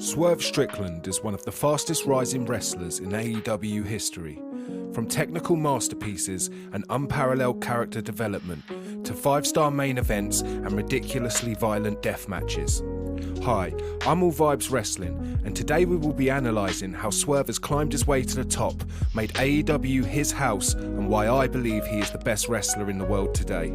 Swerve Strickland is one of the fastest rising wrestlers in AEW history. From technical masterpieces and unparalleled character development to 5-star main events and ridiculously violent death matches. Hi, I'm All Vibes Wrestling, and today we will be analysing how Swerve has climbed his way to the top, made AEW his house, and why I believe he is the best wrestler in the world today.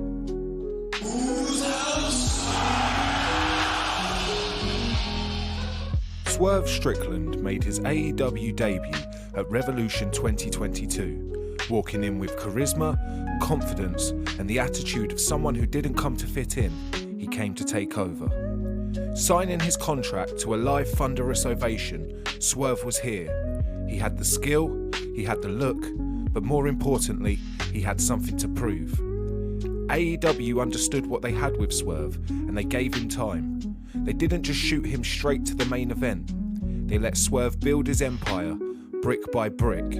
Swerve Strickland made his AEW debut at Revolution 2022, walking in with charisma, confidence, and the attitude of someone who didn't come to fit in, he came to take over. Signing his contract to a live thunderous ovation, Swerve was here. He had the skill, he had the look, but more importantly, he had something to prove. AEW understood what they had with Swerve, and they gave him time. They didn't just shoot him straight to the main event. They let Swerve build his empire, brick by brick.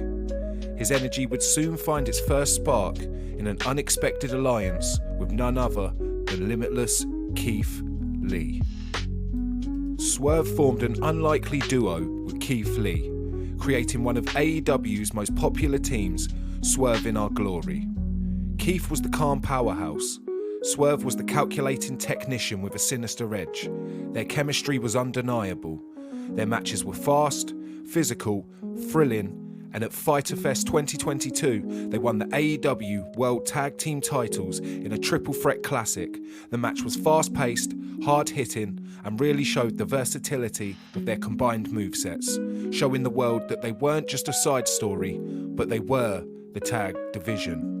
His energy would soon find its first spark in an unexpected alliance with none other than limitless Keith Lee. Swerve formed an unlikely duo with Keith Lee, creating one of AEW's most popular teams, Swerve In Our Glory. Keith was the calm powerhouse. Swerve was the calculating technician with a sinister edge. Their chemistry was undeniable. Their matches were fast, physical, thrilling, and at Fyter Fest 2022, they won the AEW World Tag Team titles in a triple threat classic. The match was fast-paced, hard-hitting, and really showed the versatility of their combined movesets, showing the world that they weren't just a side story, but they were the tag division.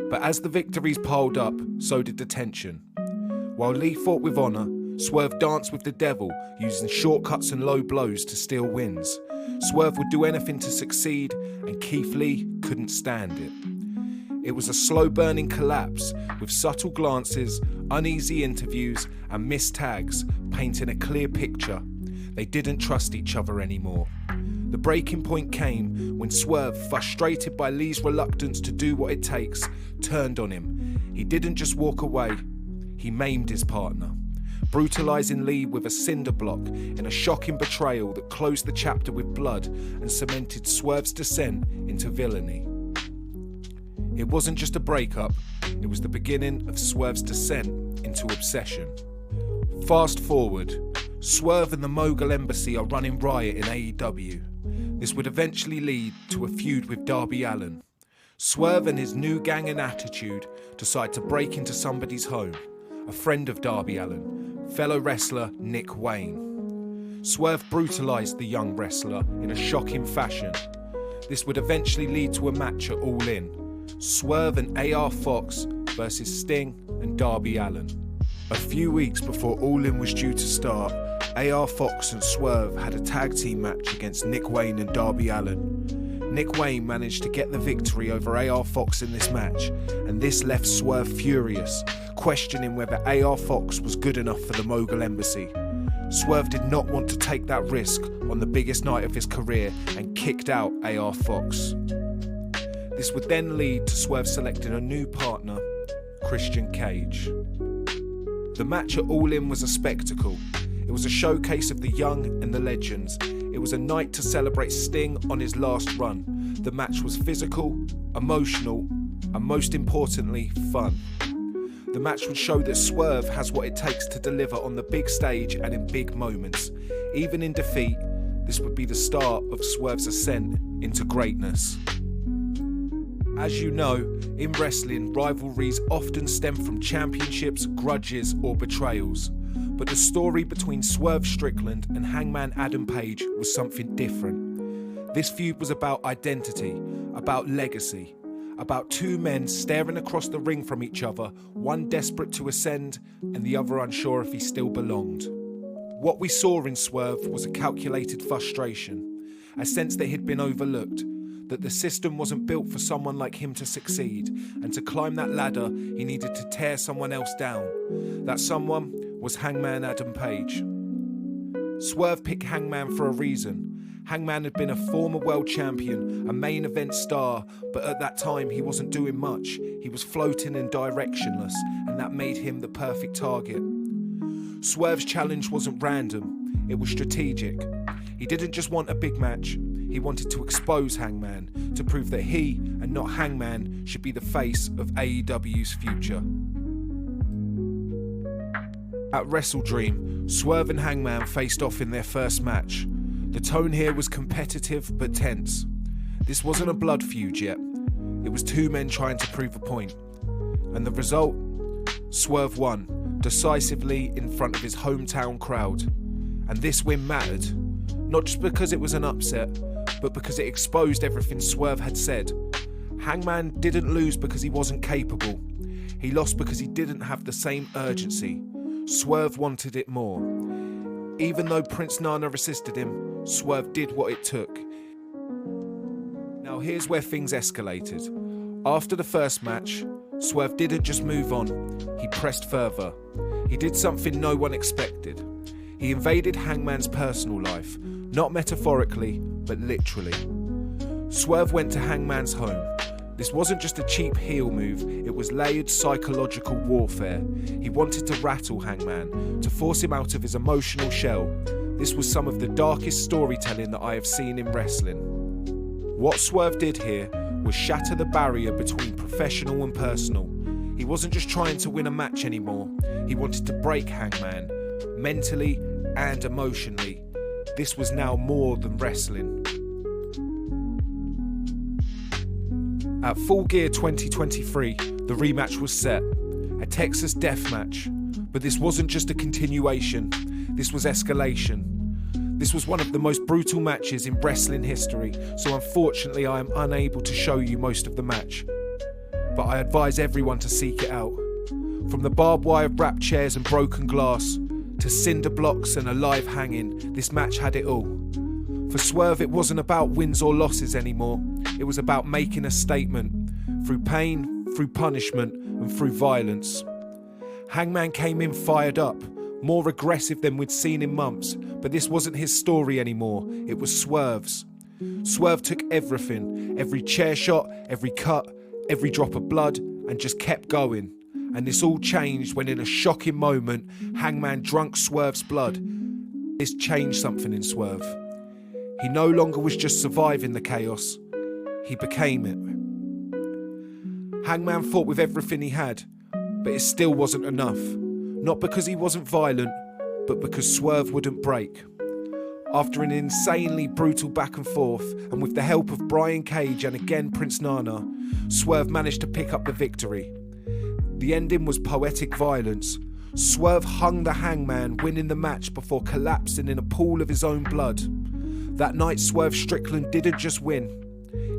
But as the victories piled up, so did the tension. While Lee fought with honour, Swerve danced with the devil, using shortcuts and low blows to steal wins. Swerve would do anything to succeed, and Keith Lee couldn't stand it. It was a slow-burning collapse, with subtle glances, uneasy interviews, and missed tags, painting a clear picture. They didn't trust each other anymore. The breaking point came when Swerve, frustrated by Lee's reluctance to do what it takes, turned on him. He didn't just walk away, he maimed his partner, brutalising Lee with a cinder block in a shocking betrayal that closed the chapter with blood and cemented Swerve's descent into villainy. It wasn't just a breakup, it was the beginning of Swerve's descent into obsession. Fast forward, Swerve and the Mogul Embassy are running riot in AEW. This would eventually lead to a feud with Darby Allin. Swerve and his new gang and attitude decide to break into somebody's home, a friend of Darby Allin, fellow wrestler Nick Wayne. Swerve brutalised the young wrestler in a shocking fashion. This would eventually lead to a match at All In, Swerve and AR Fox versus Sting and Darby Allin. A few weeks before All In was due to start, AR Fox and Swerve had a tag team match against Nick Wayne and Darby Allin. Nick Wayne managed to get the victory over AR Fox in this match, and this left Swerve furious, questioning whether AR Fox was good enough for the Mogul Embassy. Swerve did not want to take that risk on the biggest night of his career and kicked out AR Fox. This would then lead to Swerve selecting a new partner, Christian Cage. The match at All In was a spectacle. It was a showcase of the young and the legends. It was a night to celebrate Sting on his last run. The match was physical, emotional, and most importantly, fun. The match would show that Swerve has what it takes to deliver on the big stage and in big moments. Even in defeat, this would be the start of Swerve's ascent into greatness. As you know, in wrestling, rivalries often stem from championships, grudges, or betrayals. But the story between Swerve Strickland and Hangman Page was something different. This feud was about identity, about legacy, about two men staring across the ring from each other, one desperate to ascend and the other unsure if he still belonged. What we saw in Swerve was a calculated frustration, a sense that he'd been overlooked, that the system wasn't built for someone like him to succeed, and to climb that ladder he needed to tear someone else down. That someone was Hangman Page. Swerve picked Hangman for a reason. Hangman had been a former world champion, a main event star, but at that time he wasn't doing much. He was floating and directionless, and that made him the perfect target. Swerve's challenge wasn't random. it was strategic. He didn't just want a big match, he wanted to expose Hangman, to prove that he, and not Hangman, should be the face of AEW's future. At Wrestle Dream, Swerve and Hangman faced off in their first match. The tone here was competitive but tense. This wasn't a blood feud yet, it was two men trying to prove a point. And the result? Swerve won, decisively in front of his hometown crowd. And this win mattered, not just because it was an upset, but because it exposed everything Swerve had said. Hangman didn't lose because he wasn't capable. He lost because he didn't have the same urgency. Swerve wanted it more. Even though Prince Nana assisted him, Swerve did what it took. Now here's where things escalated. After the first match, Swerve didn't just move on, he pressed further. He did something no one expected. He invaded Hangman's personal life, not metaphorically, but literally. Swerve went to Hangman's home. This wasn't just a cheap heel move, it was layered psychological warfare. He wanted to rattle Hangman, to force him out of his emotional shell. This was some of the darkest storytelling that I have seen in wrestling. What Swerve did here was shatter the barrier between professional and personal. He wasn't just trying to win a match anymore, he wanted to break Hangman, mentally and emotionally. This was now more than wrestling. At Full Gear 2023, the rematch was set, a Texas death match. But this wasn't just a continuation, this was escalation. This was one of the most brutal matches in wrestling history, so unfortunately I am unable to show you most of the match. But I advise everyone to seek it out. From the barbed wire wrapped chairs and broken glass, to cinder blocks and a live hanging, this match had it all. For Swerve, it wasn't about wins or losses anymore. It was about making a statement, through pain, through punishment, and through violence. Hangman came in fired up, more aggressive than we'd seen in months, but this wasn't his story anymore, it was Swerve's. Swerve took everything, every chair shot, every cut, every drop of blood, and just kept going. And this all changed when in a shocking moment, Hangman drank Swerve's blood. This changed something in Swerve. He no longer was just surviving the chaos, he became it. Hangman fought with everything he had, but it still wasn't enough. Not because he wasn't violent, but because Swerve wouldn't break. After an insanely brutal back and forth, and with the help of Brian Cage and again Prince Nana, Swerve managed to pick up the victory. The ending was poetic violence. Swerve hung the Hangman, winning the match before collapsing in a pool of his own blood. That night, Swerve Strickland didn't just win.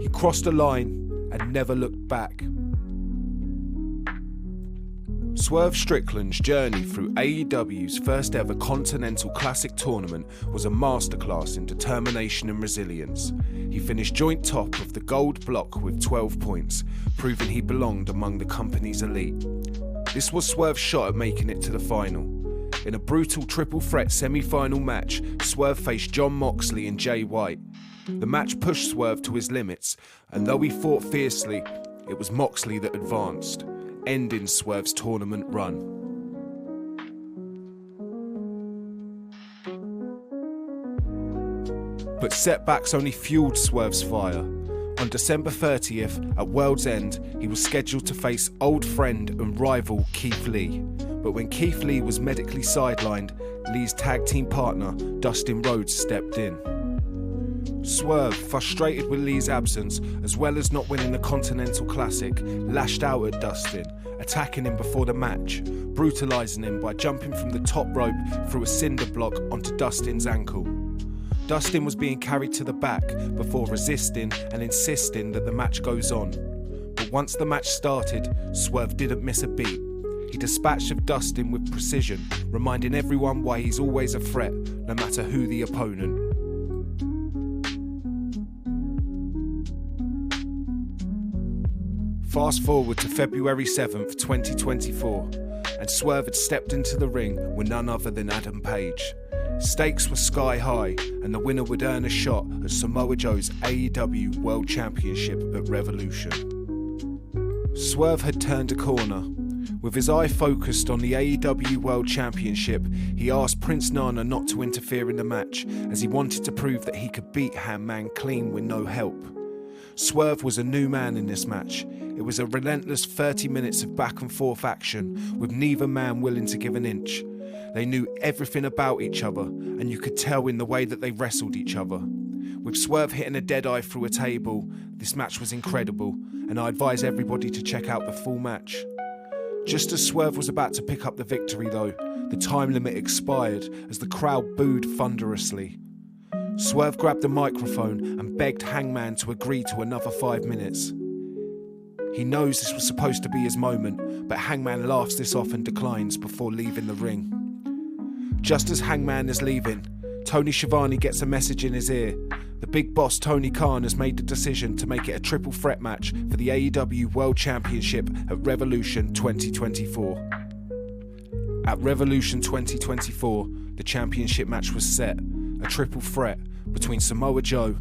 He crossed a line and never looked back. Swerve Strickland's journey through AEW's first ever Continental Classic tournament was a masterclass in determination and resilience. He finished joint top of the gold block with 12 points, proving he belonged among the company's elite. This was Swerve's shot at making it to the final. In a brutal triple threat semi-final match, Swerve faced Jon Moxley and Jay White. The match pushed Swerve to his limits, and though he fought fiercely, it was Moxley that advanced, ending Swerve's tournament run. But setbacks only fueled Swerve's fire. On December 30th, at World's End, he was scheduled to face old friend and rival Keith Lee. But when Keith Lee was medically sidelined, Lee's tag team partner, Dustin Rhodes, stepped in. Swerve, frustrated with Lee's absence, as well as not winning the Continental Classic, lashed out at Dustin, attacking him before the match, brutalising him by jumping from the top rope through a cinder block onto Dustin's ankle. Dustin was being carried to the back before resisting and insisting that the match goes on. But once the match started, Swerve didn't miss a beat. He dispatched of Dustin with precision, reminding everyone why he's always a threat, no matter who the opponent. Fast forward to February 7th, 2024, and Swerve had stepped into the ring with none other than Adam Page. Stakes were sky high, and the winner would earn a shot at Samoa Joe's AEW World Championship at Revolution. Swerve had turned a corner. With his eye focused on the AEW World Championship, he asked Prince Nana not to interfere in the match, as he wanted to prove that he could beat Hangman clean with no help. Swerve was a new man in this match. It was a relentless 30 minutes of back and forth action, with neither man willing to give an inch. They knew everything about each other, and you could tell in the way that they wrestled each other. With Swerve hitting a dead eye through a table, this match was incredible, and I advise everybody to check out the full match. Just as Swerve was about to pick up the victory though, the time limit expired as the crowd booed thunderously. Swerve grabbed the microphone and begged Hangman to agree to another 5 minutes. He knows this was supposed to be his moment, but Hangman laughs this off and declines before leaving the ring. Just as Hangman is leaving, Tony Schiavone gets a message in his ear. The big boss Tony Khan has made the decision to make it a triple threat match for the AEW World Championship at Revolution 2024. At Revolution 2024, the championship match was set, a triple threat between Samoa Joe,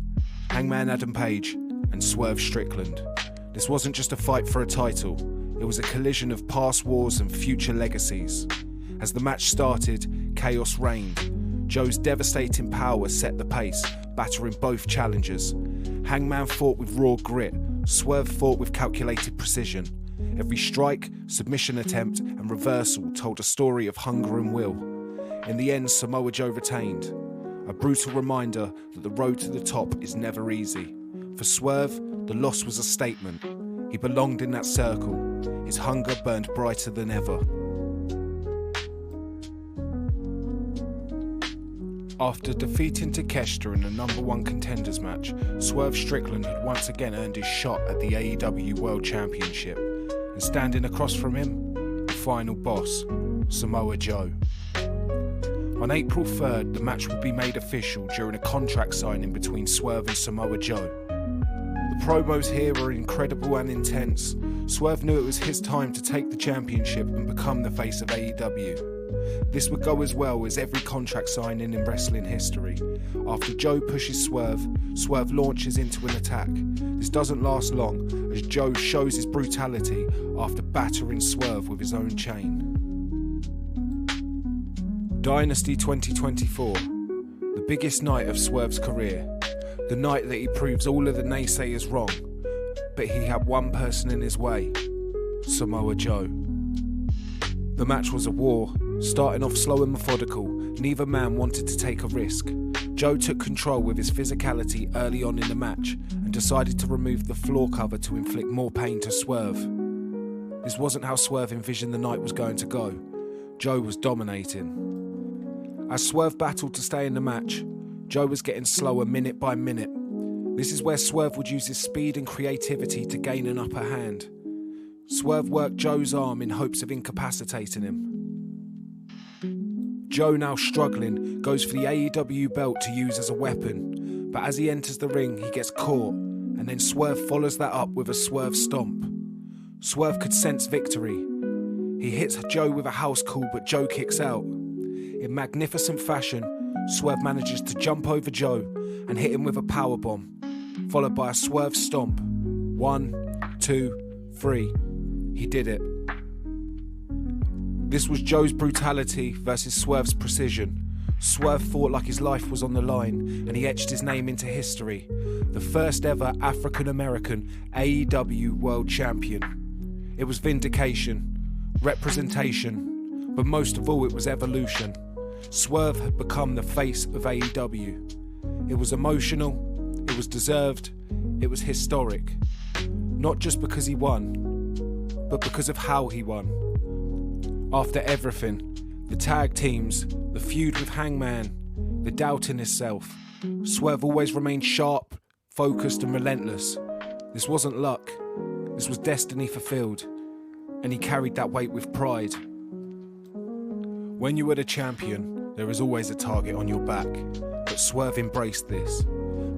Hangman Adam Page and Swerve Strickland. This wasn't just a fight for a title, it was a collision of past wars and future legacies. As the match started, chaos reigned. Joe's devastating power set the pace, battering both challengers. Hangman fought with raw grit, Swerve fought with calculated precision. Every strike, submission attempt and reversal told a story of hunger and will. In the end, Samoa Joe retained. A brutal reminder that the road to the top is never easy. For Swerve, the loss was a statement. He belonged in that circle. His hunger burned brighter than ever. After defeating Takeshita in the #1 contenders match, Swerve Strickland had once again earned his shot at the AEW World Championship. And standing across from him, the final boss, Samoa Joe. On April 3rd, the match would be made official during a contract signing between Swerve and Samoa Joe. The promos here were incredible and intense. Swerve knew it was his time to take the championship and become the face of AEW. This would go as well as every contract signing in wrestling history. After Joe pushes Swerve, Swerve launches into an attack. This doesn't last long as Joe shows his brutality after battering Swerve with his own chain. Dynasty 2024, the biggest night of Swerve's career. The night that he proves all of the naysayers wrong, but he had one person in his way, Samoa Joe. The match was a war, starting off slow and methodical. Neither man wanted to take a risk. Joe took control with his physicality early on in the match and decided to remove the floor cover to inflict more pain to Swerve. This wasn't how Swerve envisioned the night was going to go. Joe was dominating. As Swerve battled to stay in the match, Joe was getting slower minute by minute. This is where Swerve would use his speed and creativity to gain an upper hand. Swerve worked Joe's arm in hopes of incapacitating him. Joe, now struggling, goes for the AEW belt to use as a weapon, but as he enters the ring, he gets caught, and then Swerve follows that up with a Swerve stomp. Swerve could sense victory. He hits Joe with a house call, but Joe kicks out. In magnificent fashion, Swerve manages to jump over Joe and hit him with a powerbomb, followed by a Swerve stomp. 1, 2, 3. He did it. This was Joe's brutality versus Swerve's precision. Swerve fought like his life was on the line, and he etched his name into history. The first ever African-American AEW World Champion. It was vindication, representation, but most of all it was evolution. Swerve had become the face of AEW. It was emotional, it was deserved, it was historic. Not just because he won, but because of how he won. After everything, the tag teams, the feud with Hangman, the doubt in himself, Swerve always remained sharp, focused and relentless. This wasn't luck, this was destiny fulfilled, and he carried that weight with pride. When you are the champion, there is always a target on your back, but Swerve embraced this.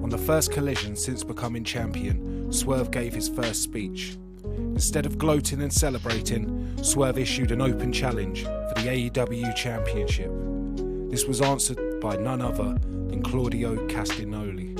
On the first collision since becoming champion, Swerve gave his first speech. Instead of gloating and celebrating, Swerve issued an open challenge for the AEW Championship. This was answered by none other than Claudio Castagnoli.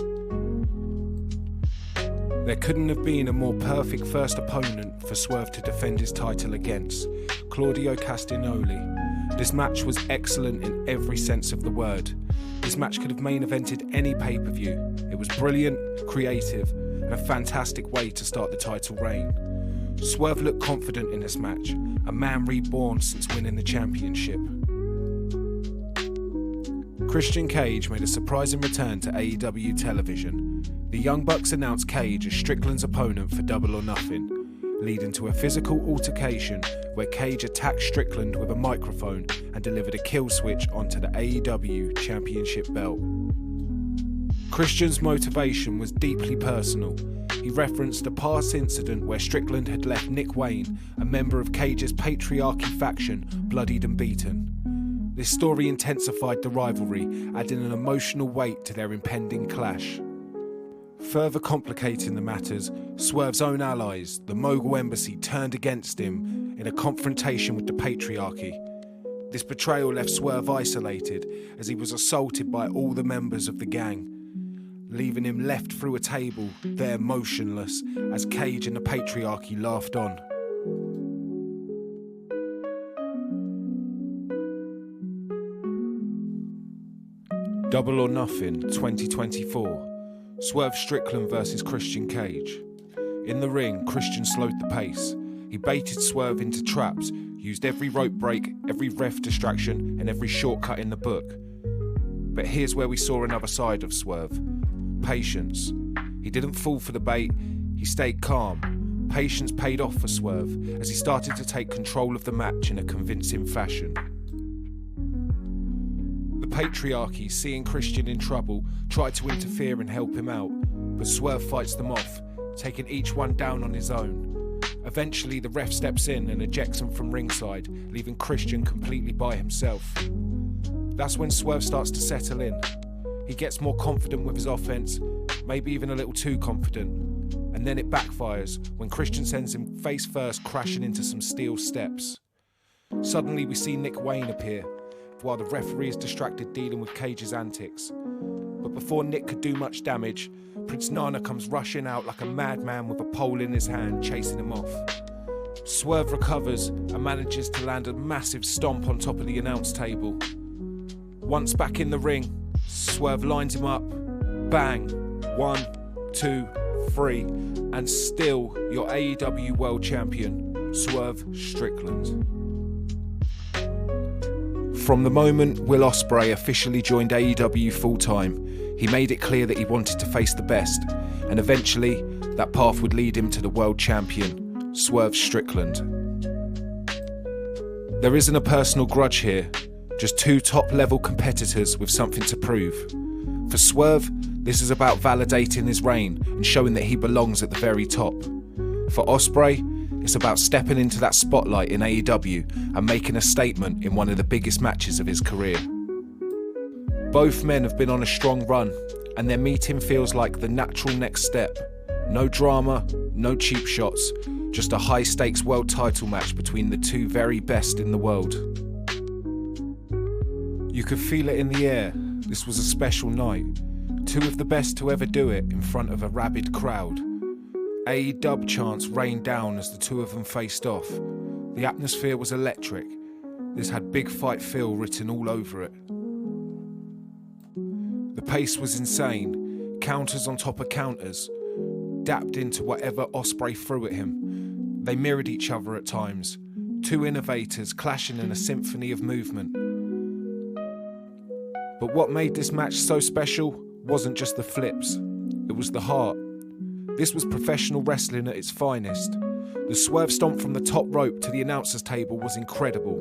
There couldn't have been a more perfect first opponent for Swerve to defend his title against, Claudio Castagnoli. This match was excellent in every sense of the word. This match could have main evented any pay-per-view. It was brilliant, creative, and a fantastic way to start the title reign. Swerve looked confident in this match, a man reborn since winning the championship. Christian Cage made a surprising return to AEW television. The Young Bucks announced Cage as Strickland's opponent for Double or Nothing, leading to a physical altercation where Cage attacked Strickland with a microphone and delivered a kill switch onto the AEW Championship belt. Christian's motivation was deeply personal. He referenced a past incident where Strickland had left Nick Wayne, a member of Cage's patriarchy faction, bloodied and beaten. This story intensified the rivalry, adding an emotional weight to their impending clash. Further complicating the matters, Swerve's own allies, the Mogul Embassy, turned against him in a confrontation with the patriarchy. This betrayal left Swerve isolated as he was assaulted by all the members of the gang, leaving him left through a table, there motionless, as Cage and the patriarchy laughed on. Double or Nothing 2024. Swerve Strickland versus Christian Cage. In the ring, Christian slowed the pace. He baited Swerve into traps, used every rope break, every ref distraction, and every shortcut in the book. But here's where we saw another side of Swerve. Patience. He didn't fall for the bait, he stayed calm. Patience paid off for Swerve as he started to take control of the match in a convincing fashion. The patriarchy, seeing Christian in trouble, tried to interfere and help him out, but Swerve fights them off, taking each one down on his own. Eventually the ref steps in and ejects him from ringside, leaving Christian completely by himself. That's when Swerve starts to settle in. He gets more confident with his offense, maybe even a little too confident, and then it backfires when Christian sends him face first crashing into some steel steps. Suddenly we see Nick Wayne appear, while the referee is distracted dealing with Cage's antics. But before Nick could do much damage, Prince Nana comes rushing out like a madman with a pole in his hand, chasing him off. Swerve recovers and manages to land a massive stomp on top of the announce table. Once back in the ring, Swerve lines him up. Bang. 1, 2, 3. And still your AEW World Champion, Swerve Strickland. From the moment Will Ospreay officially joined AEW full-time, he made it clear that he wanted to face the best, and eventually that path would lead him to the world champion, Swerve Strickland. There isn't a personal grudge here, just two top-level competitors with something to prove. For Swerve, this is about validating his reign and showing that he belongs at the very top. For Ospreay, it's about stepping into that spotlight in AEW and making a statement in one of the biggest matches of his career. Both men have been on a strong run, and their meeting feels like the natural next step. No drama, no cheap shots, just a high-stakes world title match between the two very best in the world. You could feel it in the air. This was a special night. Two of the best to ever do it in front of a rabid crowd. AEW chants rained down as the two of them faced off. The atmosphere was electric. This had big fight feel written all over it. The pace was insane. Counters on top of counters. Dapped into whatever Ospreay threw at him. They mirrored each other at times. Two innovators clashing in a symphony of movement. But what made this match so special wasn't just the flips. It was the heart. This was professional wrestling at its finest. The Swerve stomp from the top rope to the announcer's table was incredible.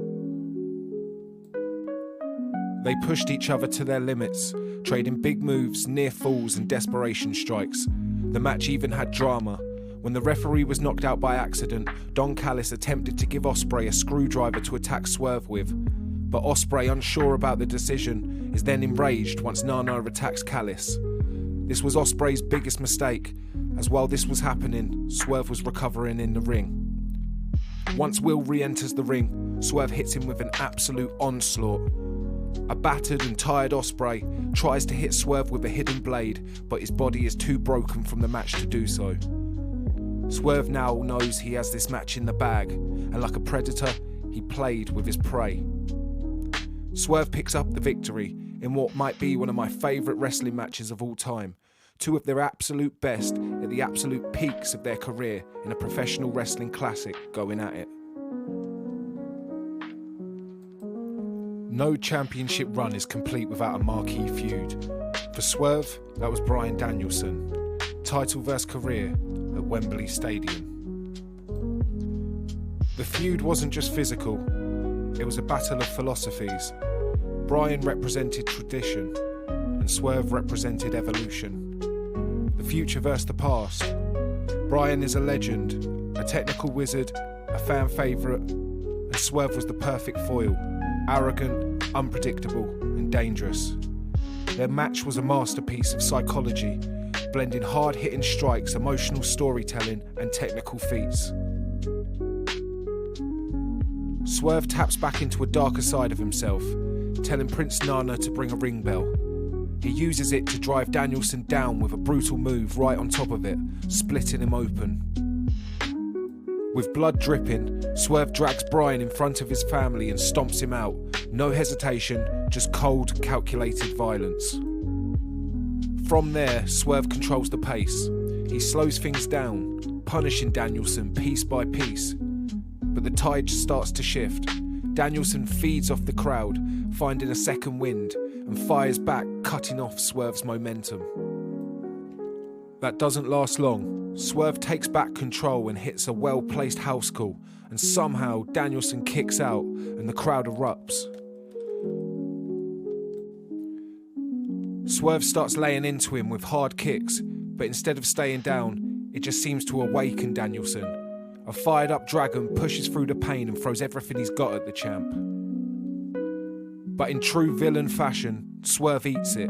They pushed each other to their limits, trading big moves, near falls and desperation strikes. The match even had drama. When the referee was knocked out by accident, Don Callis attempted to give Ospreay a screwdriver to attack Swerve with. But Ospreay, unsure about the decision, is then enraged once Nana attacks Callis. This was Ospreay's biggest mistake, as while this was happening, Swerve was recovering in the ring. Once Will re-enters the ring, Swerve hits him with an absolute onslaught. A battered and tired Ospreay tries to hit Swerve with a hidden blade, but his body is too broken from the match to do so. Swerve now knows he has this match in the bag, and like a predator, he played with his prey. Swerve picks up the victory in what might be one of my favourite wrestling matches of all time. Two of their absolute best at the absolute peaks of their career in a professional wrestling classic going at it. No championship run is complete without a marquee feud. For Swerve, that was Bryan Danielson. Title versus career at Wembley Stadium. The feud wasn't just physical, it was a battle of philosophies. Bryan represented tradition, and Swerve represented evolution. The future versus the past. Bryan is a legend, a technical wizard, a fan favourite, and Swerve was the perfect foil, arrogant, unpredictable, and dangerous. Their match was a masterpiece of psychology, blending hard-hitting strikes, emotional storytelling, and technical feats. Swerve taps back into a darker side of himself, telling Prince Nana to bring a ring bell. He uses it to drive Danielson down with a brutal move right on top of it, splitting him open. With blood dripping, Swerve drags Bryan in front of his family and stomps him out. No hesitation, just cold, calculated violence. From there, Swerve controls the pace. He slows things down, punishing Danielson piece by piece. But the tide starts to shift. Danielson feeds off the crowd, finding a second wind, and fires back, cutting off Swerve's momentum. That doesn't last long. Swerve takes back control and hits a well-placed house call, and somehow Danielson kicks out and the crowd erupts. Swerve starts laying into him with hard kicks, but instead of staying down, it just seems to awaken Danielson. A fired up dragon pushes through the pain and throws everything he's got at the champ. But in true villain fashion, Swerve eats it.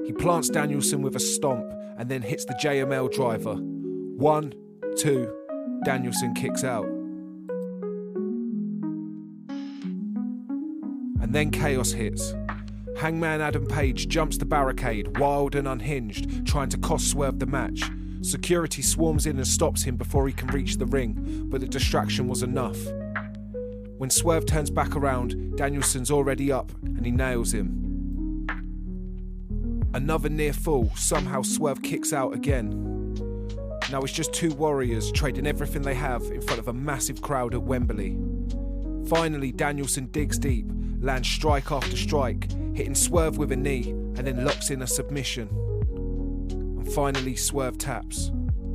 He plants Danielson with a stomp and then hits the JML driver. 1, 2, Danielson kicks out. And then chaos hits. Hangman Page jumps the barricade, wild and unhinged, trying to cost Swerve the match. Security swarms in and stops him before he can reach the ring, but the distraction was enough. When Swerve turns back around, Danielson's already up and he nails him. Another near fall, somehow Swerve kicks out again. Now it's just two warriors trading everything they have in front of a massive crowd at Wembley. Finally, Danielson digs deep, lands strike after strike, hitting Swerve with a knee and then locks in a submission. And finally, Swerve taps,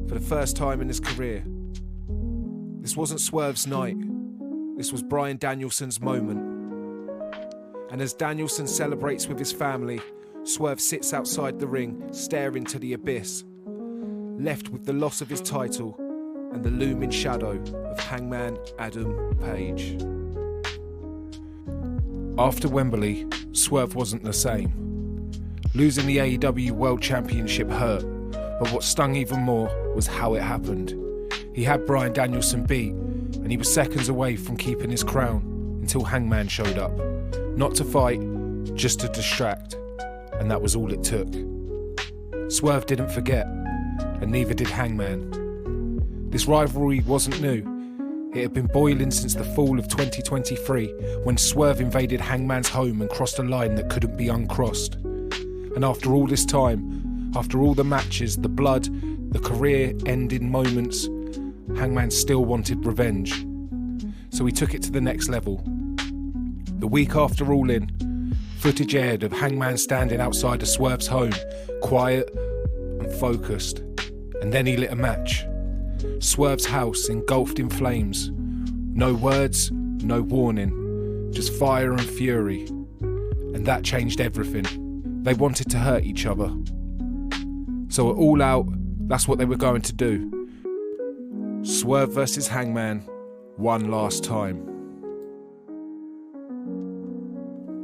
for the first time in his career. This wasn't Swerve's night, this was Bryan Danielson's moment. And as Danielson celebrates with his family, Swerve sits outside the ring, staring to the abyss, left with the loss of his title and the looming shadow of Hangman Page. After Wembley, Swerve wasn't the same. Losing the AEW World Championship hurt, but what stung even more was how it happened. He had Bryan Danielson beat, and he was seconds away from keeping his crown until Hangman showed up. Not to fight, just to distract, and that was all it took. Swerve didn't forget, and neither did Hangman. This rivalry wasn't new. It had been boiling since the fall of 2023, when Swerve invaded Hangman's home and crossed a line that couldn't be uncrossed. And after all this time, after all the matches, the blood, the career-ending moments, Hangman still wanted revenge. So he took it to the next level. The week after All In, footage aired of Hangman standing outside of Swerve's home, quiet and focused. And then he lit a match. Swerve's house engulfed in flames. No words, no warning, just fire and fury. And that changed everything. They wanted to hurt each other. So at All Out, that's what they were going to do. Swerve versus Hangman, one last time.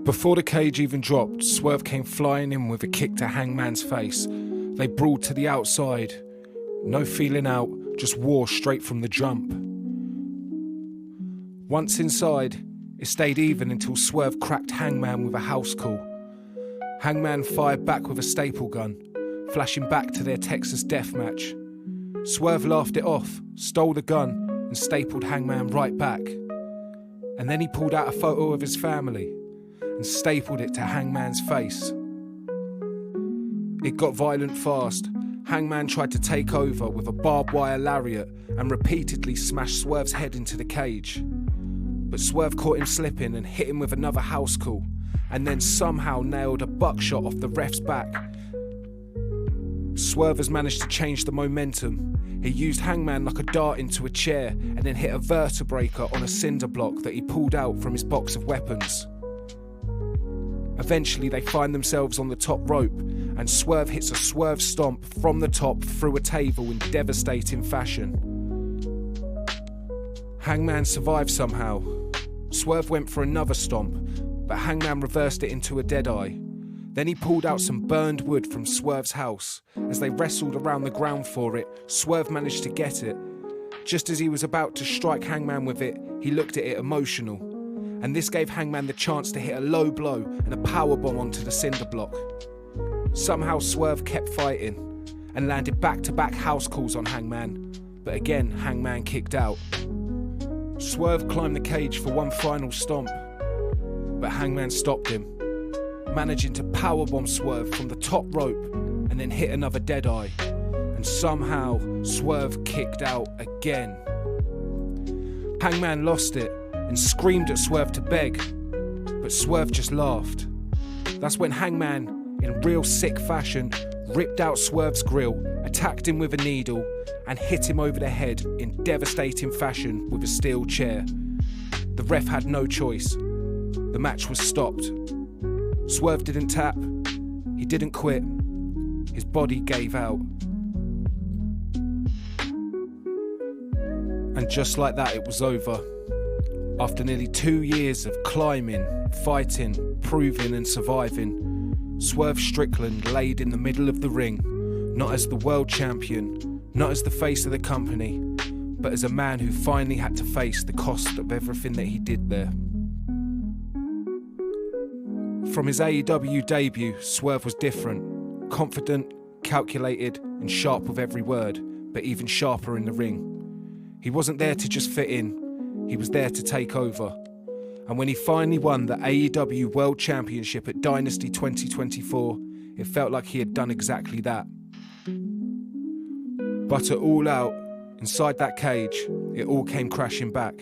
Before the cage even dropped, Swerve came flying in with a kick to Hangman's face. They brawled to the outside. No feeling out, just war straight from the jump. Once inside, it stayed even until Swerve cracked Hangman with a house call. Hangman fired back with a staple gun, flashing back to their Texas death match. Swerve laughed it off, stole the gun, and stapled Hangman right back. And then he pulled out a photo of his family and stapled it to Hangman's face. It got violent fast. Hangman tried to take over with a barbed wire lariat and repeatedly smashed Swerve's head into the cage. But Swerve caught him slipping and hit him with another house call, and then somehow nailed a buckshot off the ref's back. Swerve has managed to change the momentum. He used Hangman like a dart into a chair and then hit a vertebraker on a cinder block that he pulled out from his box of weapons. Eventually they find themselves on the top rope and Swerve hits a swerve stomp from the top through a table in devastating fashion. Hangman survived somehow. Swerve went for another stomp, but Hangman reversed it into a deadeye. Then he pulled out some burned wood from Swerve's house. As they wrestled around the ground for it, Swerve managed to get it. Just as he was about to strike Hangman with it, he looked at it emotional. And this gave Hangman the chance to hit a low blow and a powerbomb onto the cinder block. Somehow Swerve kept fighting and landed back-to-back house calls on Hangman, but again Hangman kicked out. Swerve climbed the cage for one final stomp, but Hangman stopped him, managing to powerbomb Swerve from the top rope and then hit another deadeye, and somehow Swerve kicked out again. Hangman lost it and screamed at Swerve to beg, but Swerve just laughed. That's when Hangman, in real sick fashion, ripped out Swerve's grill, attacked him with a needle, and hit him over the head in devastating fashion with a steel chair. The ref had no choice. The match was stopped. Swerve didn't tap, he didn't quit, his body gave out. And just like that, it was over. After nearly 2 years of climbing, fighting, proving and surviving, Swerve Strickland laid in the middle of the ring, not as the world champion, not as the face of the company, but as a man who finally had to face the cost of everything that he did there. From his AEW debut, Swerve was different, confident, calculated and sharp with every word, but even sharper in the ring. He wasn't there to just fit in, he was there to take over. And when he finally won the AEW World Championship at Dynasty 2024, it felt like he had done exactly that. But at All Out, inside that cage, it all came crashing back.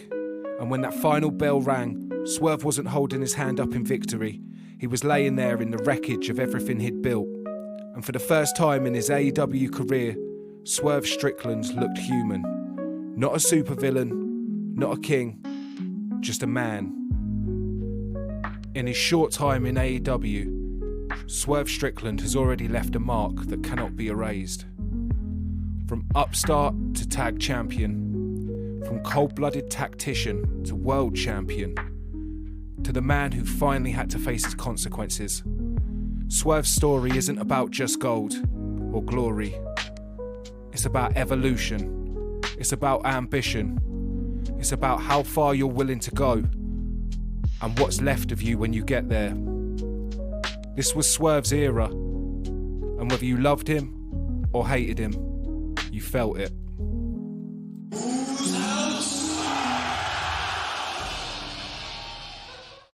And when that final bell rang, Swerve wasn't holding his hand up in victory. He was laying there in the wreckage of everything he'd built. And for the first time in his AEW career, Swerve Strickland looked human. Not a supervillain, not a king, just a man. In his short time in AEW, Swerve Strickland has already left a mark that cannot be erased. From upstart to tag champion, from cold-blooded tactician to world champion, to the man who finally had to face his consequences. Swerve's story isn't about just gold or glory. It's about evolution. It's about ambition. It's about how far you're willing to go and what's left of you when you get there. This was Swerve's era, and whether you loved him or hated him, you felt it.